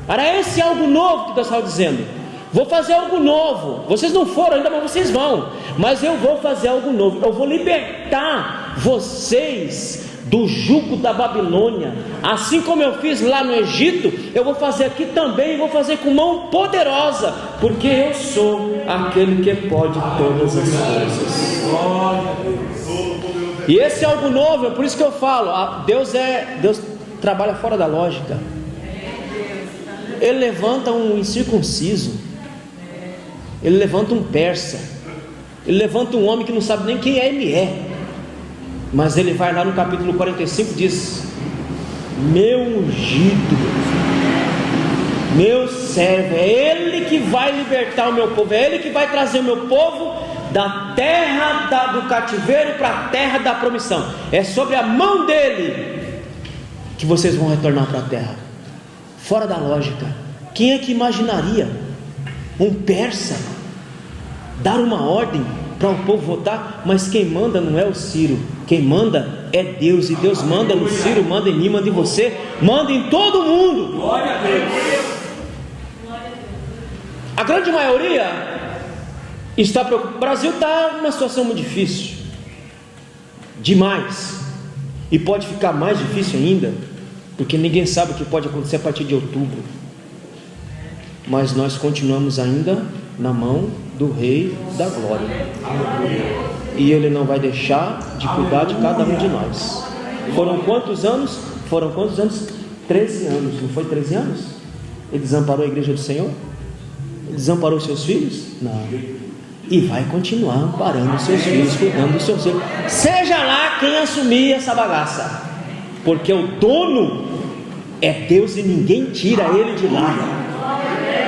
Era esse algo novo que Deus estava dizendo: vou fazer algo novo. Vocês não foram ainda, mas vocês vão. Mas eu vou fazer algo novo. Eu vou libertar vocês do jugo da Babilônia. Assim como eu fiz lá no Egito, eu vou fazer aqui também. Vou fazer com mão poderosa, porque eu sou aquele que pode todas as coisas. E esse é algo novo. É por isso que eu falo, Deus trabalha fora da lógica. Ele levanta um incircunciso, Ele levanta um persa, Ele levanta um homem que não sabe nem quem ele é. Mas Ele vai lá no capítulo 45 e diz: meu ungido, meu servo, é Ele que vai libertar o meu povo, é Ele que vai trazer o meu povo da terra do cativeiro para a terra da promissão. É sobre a mão dele que vocês vão retornar para a terra. Fora da lógica. Quem é que imaginaria um persa dar uma ordem para o povo votar? Mas quem manda não é o Ciro, quem manda é Deus. E Deus manda no Ciro, manda em mim, manda em você, manda em todo mundo. Glória a Deus. A grande maioria está preocupado. O Brasil está numa situação muito difícil, demais, e pode ficar mais difícil ainda, porque ninguém sabe o que pode acontecer a partir de outubro. Mas nós continuamos ainda na mão do Rei da Glória, e Ele não vai deixar de cuidar de cada um de nós. Foram quantos anos? 13 anos, não foi 13 anos? Ele desamparou a igreja do Senhor? Ele desamparou seus filhos? Não. E vai continuar amparando seus filhos, cuidando dos seus filhos, seja lá quem assumir essa bagaça, porque o dono é Deus e ninguém tira Ele de lá.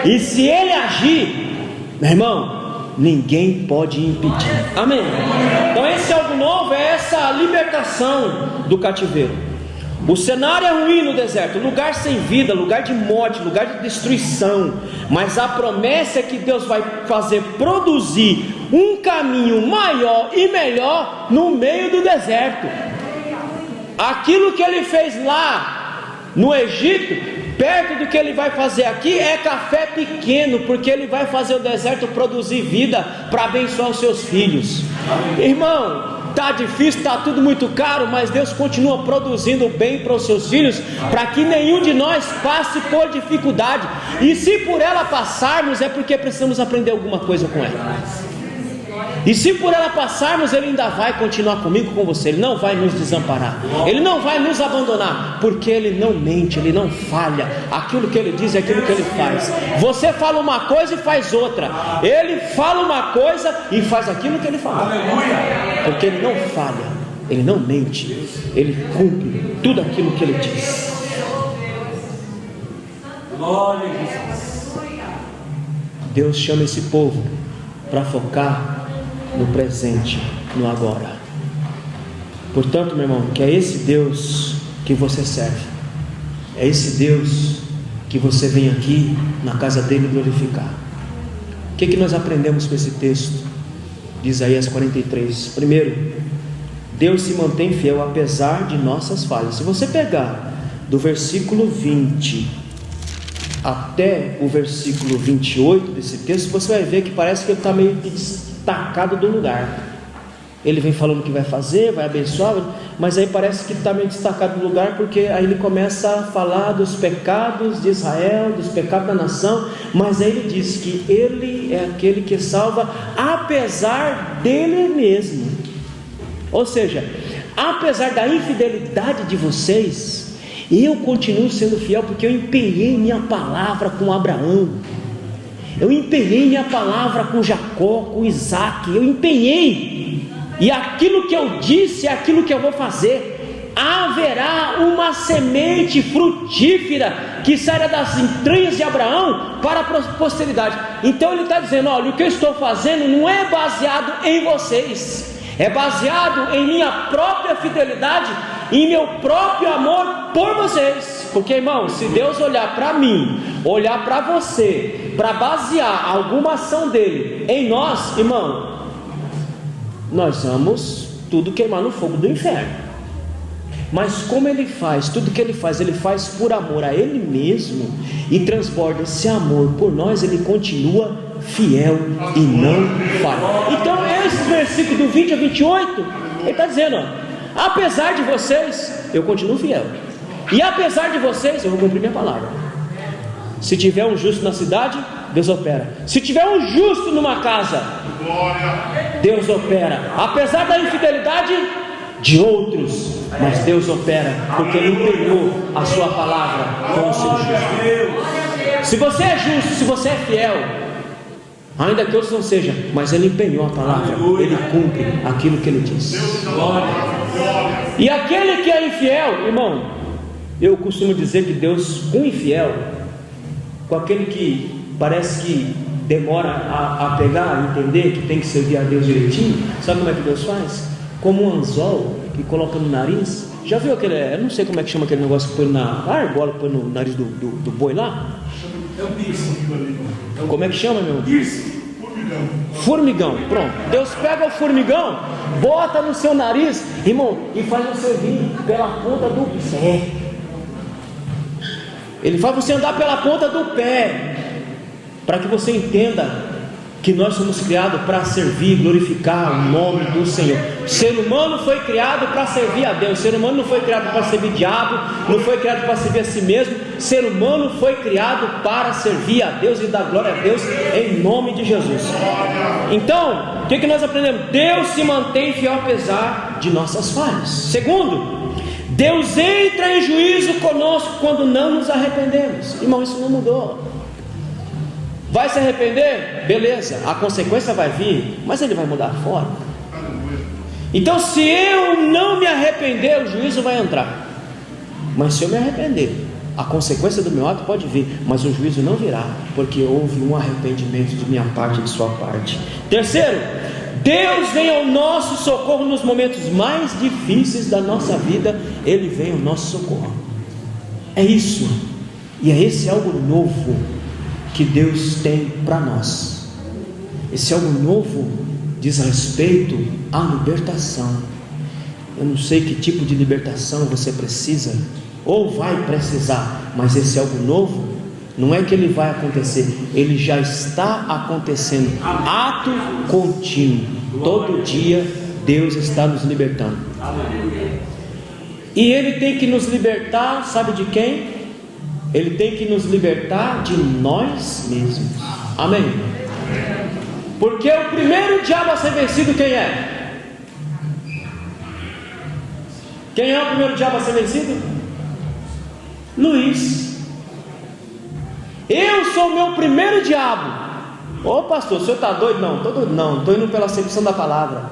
E se Ele agir, meu irmão, ninguém pode impedir. Amém? Então esse algo novo é essa libertação do cativeiro. O cenário é ruim no deserto, lugar sem vida, lugar de morte, lugar de destruição, mas a promessa é que Deus vai fazer produzir um caminho maior e melhor no meio do deserto. Aquilo que Ele fez lá no Egito, perto do que Ele vai fazer aqui, é café pequeno, porque Ele vai fazer o deserto produzir vida para abençoar os seus filhos. Irmão, está difícil, está tudo muito caro, mas Deus continua produzindo bem para os seus filhos, para que nenhum de nós passe por dificuldade, e se por ela passarmos, é porque precisamos aprender alguma coisa com ela. E se por ela passarmos, Ele ainda vai continuar comigo, com você. Ele não vai nos desamparar, Ele não vai nos abandonar, porque Ele não mente, Ele não falha. Aquilo que Ele diz é aquilo que Ele faz. Você fala uma coisa e faz outra, Ele fala uma coisa e faz aquilo que Ele fala. Porque Ele não falha, Ele não mente, Ele cumpre tudo aquilo que Ele diz. Glória a Deus. Deus chama esse povo para focar no presente, no agora. Portanto, meu irmão, que é esse Deus que você serve, é esse Deus que você vem aqui na casa dele glorificar. O que nós aprendemos com esse texto de Isaías 43? Primeiro, Deus se mantém fiel apesar de nossas falhas. Se você pegar do versículo 20 até o versículo 28 desse texto, você vai ver que parece que ele está meio que destacado do lugar. Ele vem falando o que vai fazer, vai abençoar, mas aí parece que está meio destacado do lugar, porque aí ele começa a falar dos pecados de Israel, dos pecados da nação, mas aí ele diz que Ele é aquele que salva apesar dele mesmo. Ou seja, apesar da infidelidade de vocês, eu continuo sendo fiel, porque eu empenhei minha palavra com Abraão, eu empenhei minha palavra com Jacó, com Isaac, eu empenhei, e aquilo que eu disse é aquilo que eu vou fazer. Haverá uma semente frutífera que sairá das entranhas de Abraão para a posteridade. Então ele está dizendo: olha, o que eu estou fazendo não é baseado em vocês, é baseado em minha própria fidelidade, em meu próprio amor por vocês. Porque, irmão, se Deus olhar para mim, olhar para você, para basear alguma ação dele em nós, irmão, nós vamos tudo queimar no fogo do inferno. Mas como ele faz, tudo que ele faz por amor a ele mesmo, e transborda esse amor por nós, ele continua fiel e não falha. Então esse versículo do 20 a 28, ele está dizendo: ó, apesar de vocês, eu continuo fiel, e apesar de vocês, eu vou cumprir minha palavra. Se tiver um justo na cidade, Deus opera. Se tiver um justo numa casa, Deus opera. Apesar da infidelidade de outros, mas Deus opera, porque Ele empenhou a sua palavra com o seu justo. Se você é justo, se você é fiel, ainda que outros não sejam, mas Ele empenhou a palavra, Ele cumpre aquilo que Ele diz. E aquele que é infiel, irmão, Eu costumo dizer que Deus, com o infiel, com aquele que parece que demora a pegar, a entender que tem que servir a Deus direitinho, sabe como é que Deus faz? Como um anzol que coloca no nariz. Já viu aquele, eu não sei como é que chama aquele negócio que põe na argola, que põe no nariz do boi lá? É o piercing. Como é que chama, meu? Piercing. Formigão, pronto. Deus pega o formigão, bota no seu nariz, irmão, e faz você vir pela ponta do pé. Ele faz você andar pela ponta do pé, para que você entenda que nós somos criados para servir e glorificar o nome do Senhor. O ser humano foi criado para servir a Deus. O ser humano não foi criado para servir diabo, não foi criado para servir a si mesmo. O ser humano foi criado para servir a Deus e dar glória a Deus em nome de Jesus. Então, o que nós aprendemos? Deus se mantém fiel apesar de nossas falhas. Segundo, Deus entra em juízo conosco quando não nos arrependemos. Irmão, isso não mudou. Vai se arrepender? Beleza, a consequência vai vir, mas ele vai mudar a forma. Então, se eu não me arrepender, o juízo vai entrar. Mas se eu me arrepender, a consequência do meu ato pode vir, mas o juízo não virá, porque houve um arrependimento de minha parte e de sua parte. Terceiro, Deus vem ao nosso socorro nos momentos mais difíceis da nossa vida. Ele vem ao nosso socorro. É isso, e é esse algo novo que Deus tem para nós. Esse algo novo diz respeito à libertação. Eu não sei que tipo de libertação você precisa ou vai precisar, mas esse algo novo não é que ele vai acontecer, ele já está acontecendo. Ato contínuo. Todo dia Deus está nos libertando. E ele tem que nos libertar, sabe de quem? Ele tem que nos libertar de nós mesmos. Amém? Porque o primeiro diabo a ser vencido, quem é? Quem é o primeiro diabo a ser vencido? Luiz. Eu sou o meu primeiro diabo. Ô pastor, o senhor está doido? Não, estou doido não, estou indo pela acepção da palavra.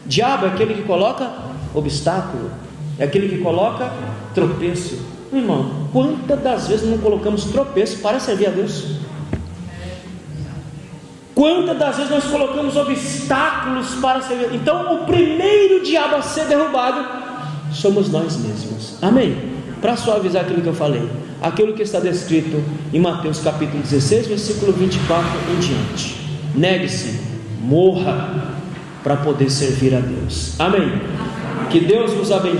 Diabo é aquele que coloca obstáculo, é aquele que coloca tropeço. Irmão, quantas das vezes não colocamos tropeço para servir a Deus? Quantas das vezes nós colocamos obstáculos para servir? Então o primeiro diabo a ser derrubado somos nós mesmos. Amém? Para suavizar aquilo que eu falei, aquilo que está descrito em Mateus capítulo 16, versículo 24 em diante. Negue-se, morra para poder servir a Deus. Amém? Que Deus vos abençoe.